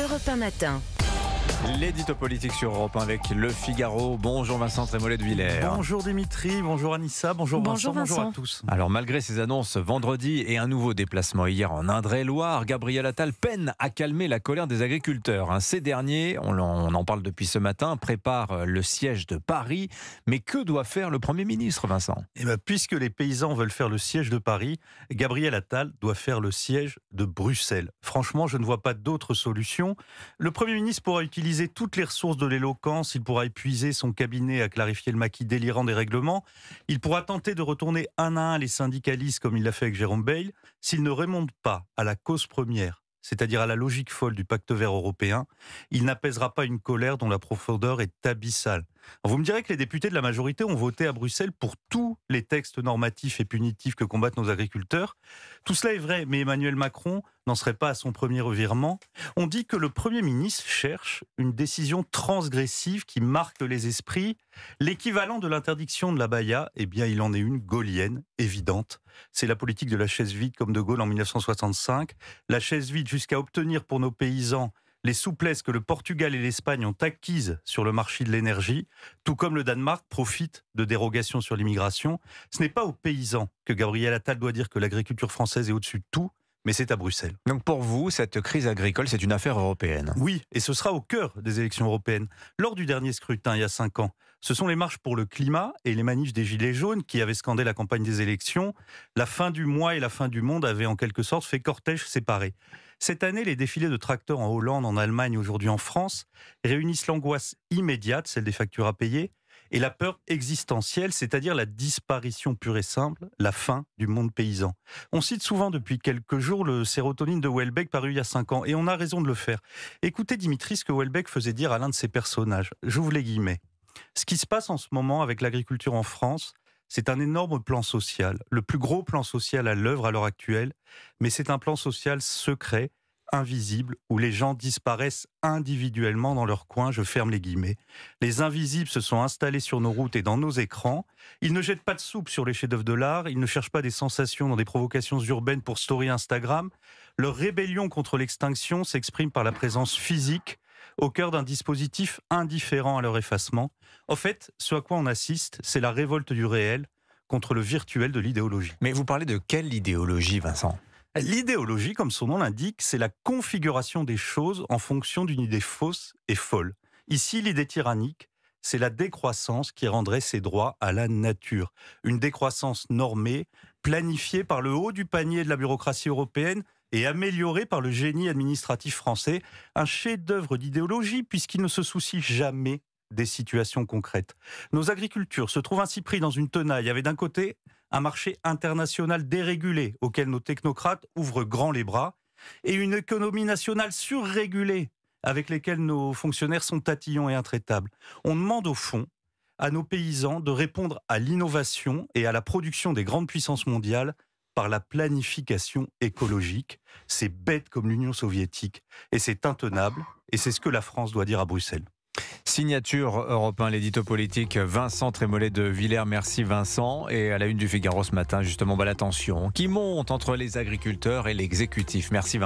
Europe 1 matin. L'édito politique sur Europe 1 avec Le Figaro. Bonjour Vincent Trémollet de Villers. Bonjour Dimitri, bonjour Anissa, bonjour Vincent, bonjour à tous. Alors malgré ces annonces vendredi et un nouveau déplacement hier en Indre-et-Loire, Gabriel Attal peine à calmer la colère des agriculteurs. Ces derniers, on en parle depuis ce matin, préparent le siège de Paris. Mais que doit faire le Premier ministre, Vincent ? Puisque les paysans veulent faire le siège de Paris, Gabriel Attal doit faire le siège de Bruxelles. Franchement, je ne vois pas d'autre solution. Le Premier ministre pourra utiliser toutes les ressources de l'éloquence, il pourra épuiser son cabinet à clarifier le maquis délirant des règlements, il pourra tenter de retourner un à un les syndicalistes comme il l'a fait avec Jérôme Bail, s'il ne remonte pas à la cause première, c'est-à-dire à la logique folle du pacte vert européen, il n'apaisera pas une colère dont la profondeur est abyssale. Vous me direz que les députés de la majorité ont voté à Bruxelles pour tous les textes normatifs et punitifs que combattent nos agriculteurs. Tout cela est vrai, mais Emmanuel Macron n'en serait pas à son premier revirement. On dit que le Premier ministre cherche une décision transgressive qui marque les esprits. L'équivalent de l'interdiction de l'abaya, il en est une gaullienne, évidente. C'est la politique de la chaise vide comme De Gaulle en 1965. La chaise vide jusqu'à obtenir pour nos paysans les souplesses que le Portugal et l'Espagne ont acquises sur le marché de l'énergie, tout comme le Danemark profite de dérogations sur l'immigration. Ce n'est pas aux paysans que Gabriel Attal doit dire que l'agriculture française est au-dessus de tout, mais c'est à Bruxelles. Donc pour vous, cette crise agricole, c'est une affaire européenne ? Oui, et ce sera au cœur des élections européennes. Lors du dernier scrutin, il y a 5 ans, ce sont les marches pour le climat et les manifs des Gilets jaunes qui avaient scandé la campagne des élections. La fin du mois et la fin du monde avaient en quelque sorte fait cortège séparé. Cette année, les défilés de tracteurs en Hollande, en Allemagne, aujourd'hui en France, réunissent l'angoisse immédiate, celle des factures à payer, et la peur existentielle, c'est-à-dire la disparition pure et simple, la fin du monde paysan. On cite souvent depuis quelques jours le Sérotonine de Houellebecq paru il y a 5 ans, et on a raison de le faire. Écoutez Dimitri ce que Houellebecq faisait dire à l'un de ses personnages. J'ouvre les guillemets. Ce qui se passe en ce moment avec l'agriculture en France, c'est un énorme plan social, le plus gros plan social à l'œuvre à l'heure actuelle, mais c'est un plan social secret, invisible, où les gens disparaissent individuellement dans leur coin, je ferme les guillemets. Les invisibles se sont installés sur nos routes et dans nos écrans. Ils ne jettent pas de soupe sur les chefs-d'œuvre de l'art, ils ne cherchent pas des sensations dans des provocations urbaines pour story Instagram. Leur rébellion contre l'extinction s'exprime par la présence physique au cœur d'un dispositif indifférent à leur effacement. En fait, ce à quoi on assiste, c'est la révolte du réel contre le virtuel de l'idéologie. Mais vous parlez de quelle idéologie, Vincent ? L'idéologie, comme son nom l'indique, c'est la configuration des choses en fonction d'une idée fausse et folle. Ici, l'idée tyrannique, c'est la décroissance qui rendrait ses droits à la nature. Une décroissance normée, planifiée par le haut du panier de la bureaucratie européenne et améliorée par le génie administratif français. Un chef-d'œuvre d'idéologie puisqu'il ne se soucie jamais des situations concrètes. Nos agricultures se trouvent ainsi pris dans une tenaille avec d'un côté un marché international dérégulé auquel nos technocrates ouvrent grand les bras et une économie nationale surrégulée avec lesquels nos fonctionnaires sont tatillons et intraitables. On demande au fond à nos paysans de répondre à l'innovation et à la production des grandes puissances mondiales par la planification écologique. C'est bête comme l'Union soviétique et c'est intenable et c'est ce que la France doit dire à Bruxelles. Signature Europe 1, l'édito politique Vincent Trémollet de Villers. Merci Vincent. Et à la une du Figaro ce matin, justement, la tension qui monte entre les agriculteurs et l'exécutif. Merci Vincent.